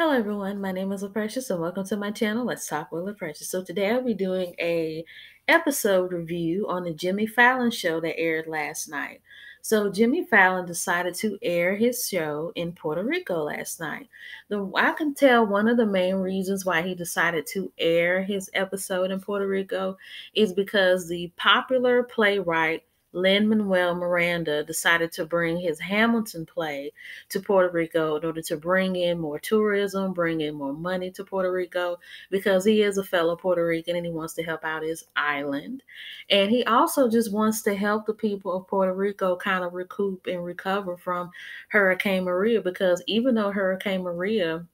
Hello everyone, my name is LaPrecious and welcome to my channel. Let's talk with LaPrecious. So today I'll be doing a episode review on the Jimmy Fallon show that aired last night. So Jimmy Fallon decided to air his show in Puerto Rico last night. I can tell one of the main reasons why he decided to air his episode in Puerto Rico is because the popular playwright Lin-Manuel Miranda decided to bring his Hamilton play to Puerto Rico in order to bring in more tourism, bring in more money to Puerto Rico, because he is a fellow Puerto Rican and he wants to help out his island. And he also just wants to help the people of Puerto Rico kind of recoup and recover from Hurricane Maria, because even though Hurricane Maria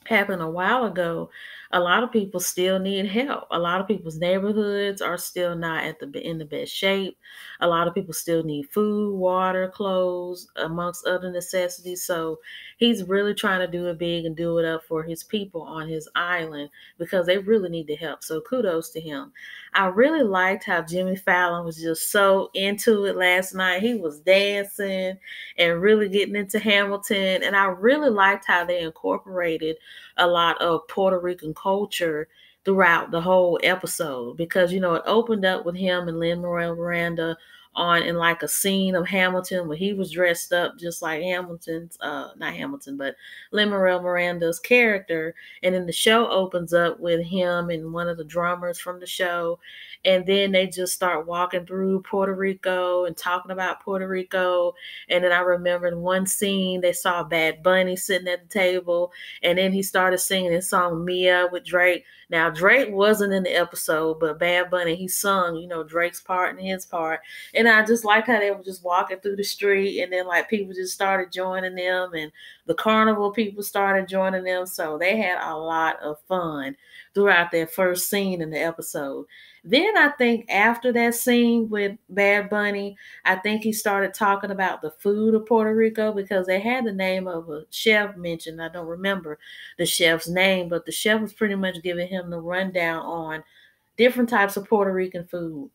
happened a while ago, a lot of people still need help. A lot of people's neighborhoods are still not in the best shape. A lot of people still need food, water, clothes, amongst other necessities. So he's really trying to do it big and do it up for his people on his island because they really need the help. So kudos to him. I really liked how Jimmy Fallon was just so into it last night. He was dancing and really getting into Hamilton. And I really liked how they incorporated a lot of Puerto Rican culture throughout the whole episode, because it opened up with him and Lin-Manuel Miranda on in like a scene of Hamilton where he was dressed up just like Hamilton's not Hamilton, but Lin-Manuel Miranda's character. And then the show opens up with him and one of the drummers from the show, and then they just start walking through Puerto Rico and talking about Puerto Rico. And then I remember in one scene they saw Bad Bunny sitting at the table, and then he started singing his song Mia with Drake. Now, Drake wasn't in the episode, but Bad Bunny, he sung, Drake's part and his part. And I just liked how they were just walking through the street, and then like people just started joining them, and the carnival people started joining them. So they had a lot of fun throughout that first scene in the episode. Then I think after that scene with Bad Bunny, I think he started talking about the food of Puerto Rico, because they had the name of a chef mentioned. I don't remember the chef's name, but the chef was pretty much giving him the rundown on different types of Puerto Rican food.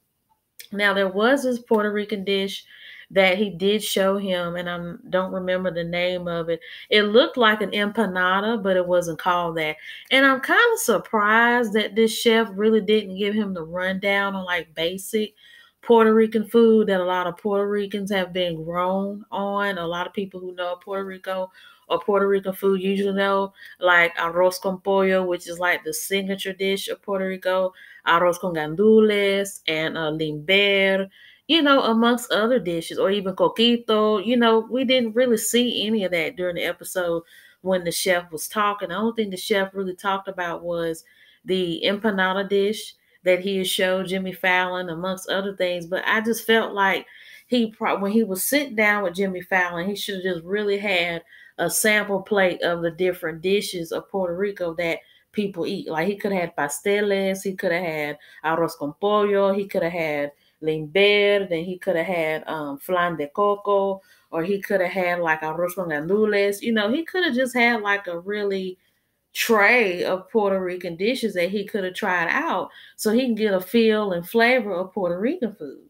Now, there was this Puerto Rican dish that he did show him, and I don't remember the name of it. It looked like an empanada, but it wasn't called that. And I'm kind of surprised that this chef really didn't give him the rundown on like basic Puerto Rican food that a lot of Puerto Ricans have been grown on. A lot of people who know Puerto Rico or Puerto Rican food usually know like arroz con pollo, which is like the signature dish of Puerto Rico, arroz con gandules, and limber, amongst other dishes, or even coquito. We didn't really see any of that during the episode when the chef was talking. The only thing the chef really talked about was the empanada dish that he had showed Jimmy Fallon, amongst other things. But I just felt like when he was sitting down with Jimmy Fallon, he should have just really had a sample plate of the different dishes of Puerto Rico that people eat. Like he could have had pasteles, he could have had arroz con pollo, he could have had limber, then he could have had flan de coco, or he could have had like arroz con gandules. He could have just had like a really tray of Puerto Rican dishes that he could have tried out so he can get a feel and flavor of Puerto Rican food.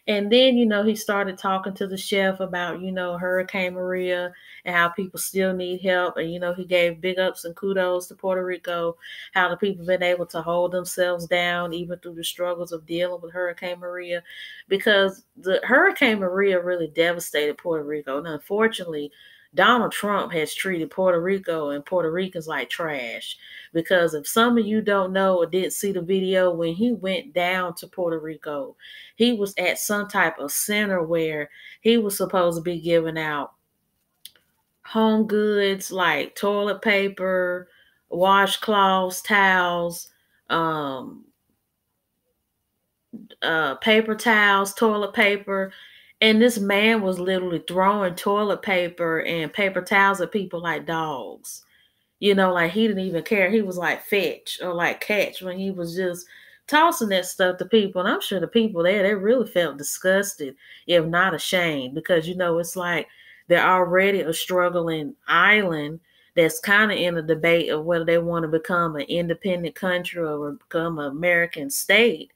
And then, he started talking to the chef about, Hurricane Maria and how people still need help. And, he gave big ups and kudos to Puerto Rico, how the people have been able to hold themselves down even through the struggles of dealing with Hurricane Maria, because the Hurricane Maria really devastated Puerto Rico. And unfortunately, Donald Trump has treated Puerto Rico and Puerto Ricans like trash. Because if some of you don't know or didn't see the video, when he went down to Puerto Rico, he was at some type of center where he was supposed to be giving out home goods like toilet paper, washcloths, towels, um, paper towels, toilet paper. And this man was literally throwing toilet paper and paper towels at people like dogs. Like he didn't even care. He was like fetch or like catch when he was just tossing that stuff to people. And I'm sure the people there, they really felt disgusted, if not ashamed, because, it's like they're already a struggling island that's kind of in a debate of whether they want to become an independent country or become an American state.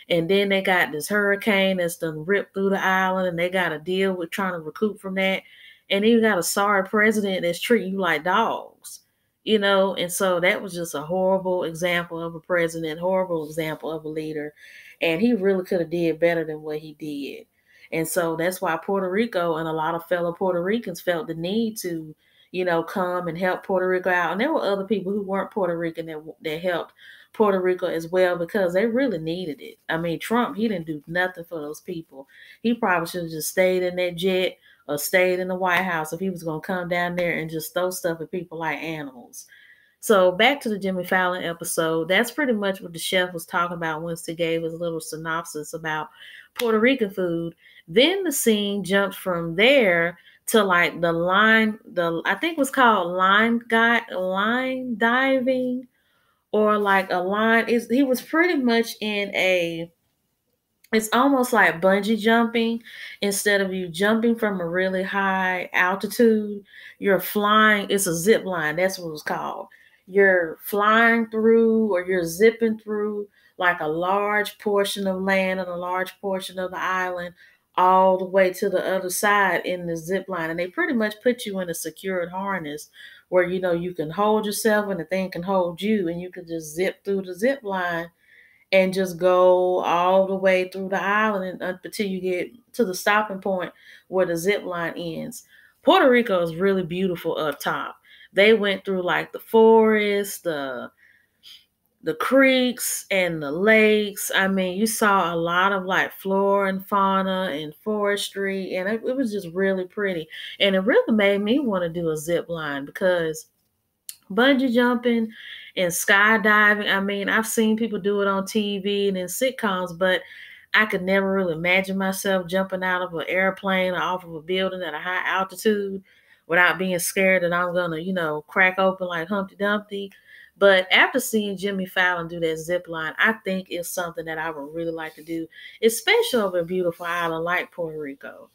And then they got this hurricane that's done ripped through the island, and they got to deal with trying to recoup from that. And then you got a sorry president that's treating you like dogs. And so that was just a horrible example of a president, horrible example of a leader, and he really could have did better than what he did. And so that's why Puerto Rico and a lot of fellow Puerto Ricans felt the need to, come and help Puerto Rico out. And there were other people who weren't Puerto Rican that helped Puerto Rico as well because they really needed it. I mean, Trump, he didn't do nothing for those people. He probably should have just stayed in that jet or stayed in the White House if he was going to come down there and just throw stuff at people like animals. So back to the Jimmy Fallon episode, that's pretty much what the chef was talking about once he gave his little synopsis about Puerto Rican food. Then the scene jumped from there to like I think it was called line diving or like a line. He was pretty much in a it's almost like bungee jumping. Instead of you jumping from a really high altitude, you're flying. It's a zip line. That's what it's called. You're flying through or you're zipping through like a large portion of land and a large portion of the island all the way to the other side in the zip line. And they pretty much put you in a secured harness where, you can hold yourself and the thing can hold you and you can just zip through the zip line and just go all the way through the island until you get to the stopping point where the zip line ends. Puerto Rico is really beautiful up top. They went through like the forest, the creeks and the lakes. I mean, you saw a lot of like flora and fauna and forestry, and it was just really pretty. And it really made me want to do a zip line because bungee jumping and skydiving. I mean, I've seen people do it on TV and in sitcoms, but I could never really imagine myself jumping out of an airplane or off of a building at a high altitude without being scared that I'm gonna, crack open like Humpty Dumpty. But after seeing Jimmy Fallon do that zip line, I think it's something that I would really like to do, especially over a beautiful island like Puerto Rico.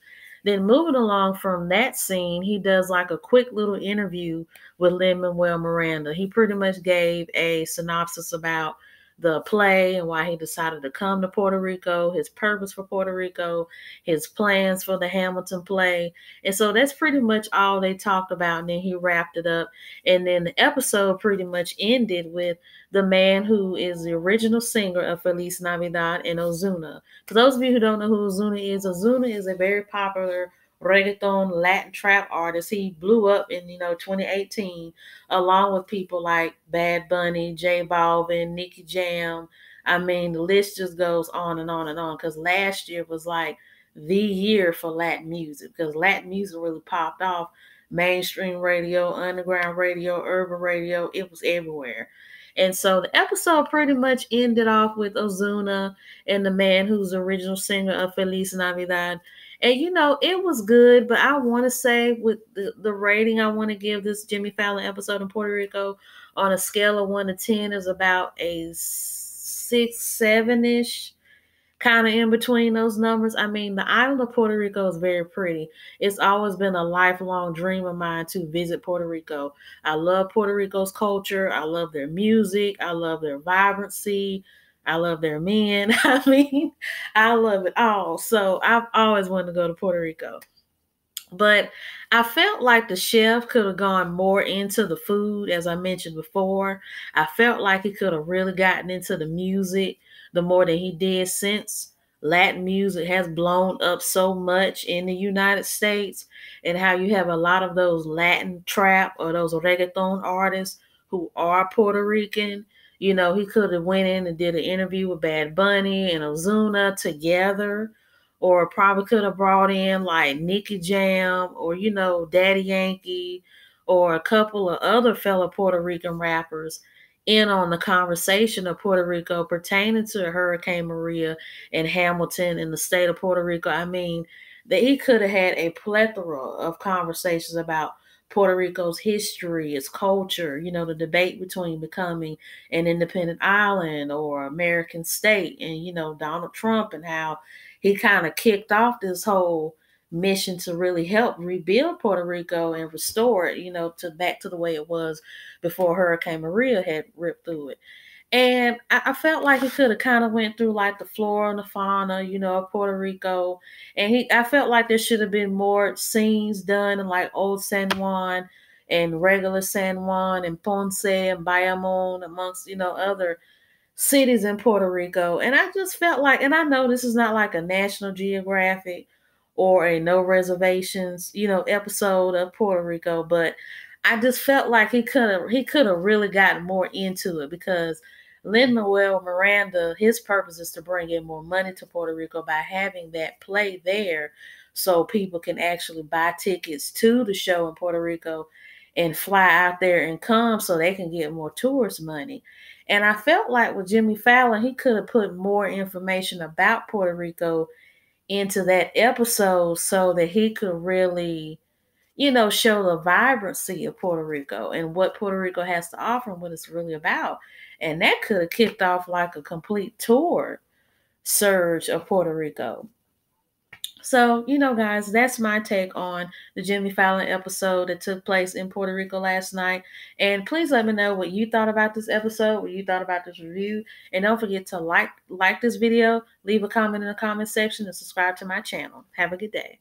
Then moving along from that scene, he does like a quick little interview with Lin-Manuel Miranda. He pretty much gave a synopsis about the play and why he decided to come to Puerto Rico, his purpose for Puerto Rico, his plans for the Hamilton play. And so that's pretty much all they talked about. And then he wrapped it up. And then the episode pretty much ended with the man who is the original singer of Feliz Navidad and Ozuna. For those of you who don't know who Ozuna is a very popular reggaeton Latin trap artist. He blew up in 2018 along with people like Bad Bunny, J Balvin, Nicky Jam. I mean, the list just goes on and on and on because last year was like the year for Latin music because Latin music really popped off. Mainstream radio, underground radio, urban radio, it was everywhere. And so the episode pretty much ended off with Ozuna and the man who's the original singer of Feliz Navidad. And it was good, but I want to say with the rating I want to give this Jimmy Fallon episode in Puerto Rico on a scale of 1 to 10 is about a 6, 7-ish, kind of in between those numbers. I mean, the island of Puerto Rico is very pretty. It's always been a lifelong dream of mine to visit Puerto Rico. I love Puerto Rico's culture. I love their music. I love their vibrancy. I love their men. I mean, I love it all. So I've always wanted to go to Puerto Rico. But I felt like the chef could have gone more into the food, as I mentioned before. I felt like he could have really gotten into the music the more than he did since Latin music has blown up so much in the United States, and how you have a lot of those Latin trap or those reggaeton artists who are Puerto Rican. He could have went in and did an interview with Bad Bunny and Ozuna together, or probably could have brought in like Nicky Jam or, Daddy Yankee or a couple of other fellow Puerto Rican rappers in on the conversation of Puerto Rico pertaining to Hurricane Maria and Hamilton in the state of Puerto Rico. I mean, that he could have had a plethora of conversations about Puerto Rico's history, its culture, the debate between becoming an independent island or American state, and, Donald Trump and how he kind of kicked off this whole mission to really help rebuild Puerto Rico and restore it, to back to the way it was before Hurricane Maria had ripped through it. And I felt like he could have kind of went through like the flora and the fauna, of Puerto Rico. And I felt like there should have been more scenes done in like Old San Juan, and regular San Juan and Ponce and Bayamon, amongst, other cities in Puerto Rico. And I just felt like, and I know this is not like a National Geographic or a No Reservations, episode of Puerto Rico, but I just felt like he could have really gotten more into it, because Lin-Manuel Miranda, his purpose is to bring in more money to Puerto Rico by having that play there, so people can actually buy tickets to the show in Puerto Rico and fly out there and come, so they can get more tourist money. And I felt like with Jimmy Fallon, he could have put more information about Puerto Rico into that episode, so that he could really, show the vibrancy of Puerto Rico and what Puerto Rico has to offer and what it's really about. And that could have kicked off like a complete tour surge of Puerto Rico. So, guys, that's my take on the Jimmy Fallon episode that took place in Puerto Rico last night. And please let me know what you thought about this episode, what you thought about this review. And don't forget to like this video, leave a comment in the comment section, and subscribe to my channel. Have a good day.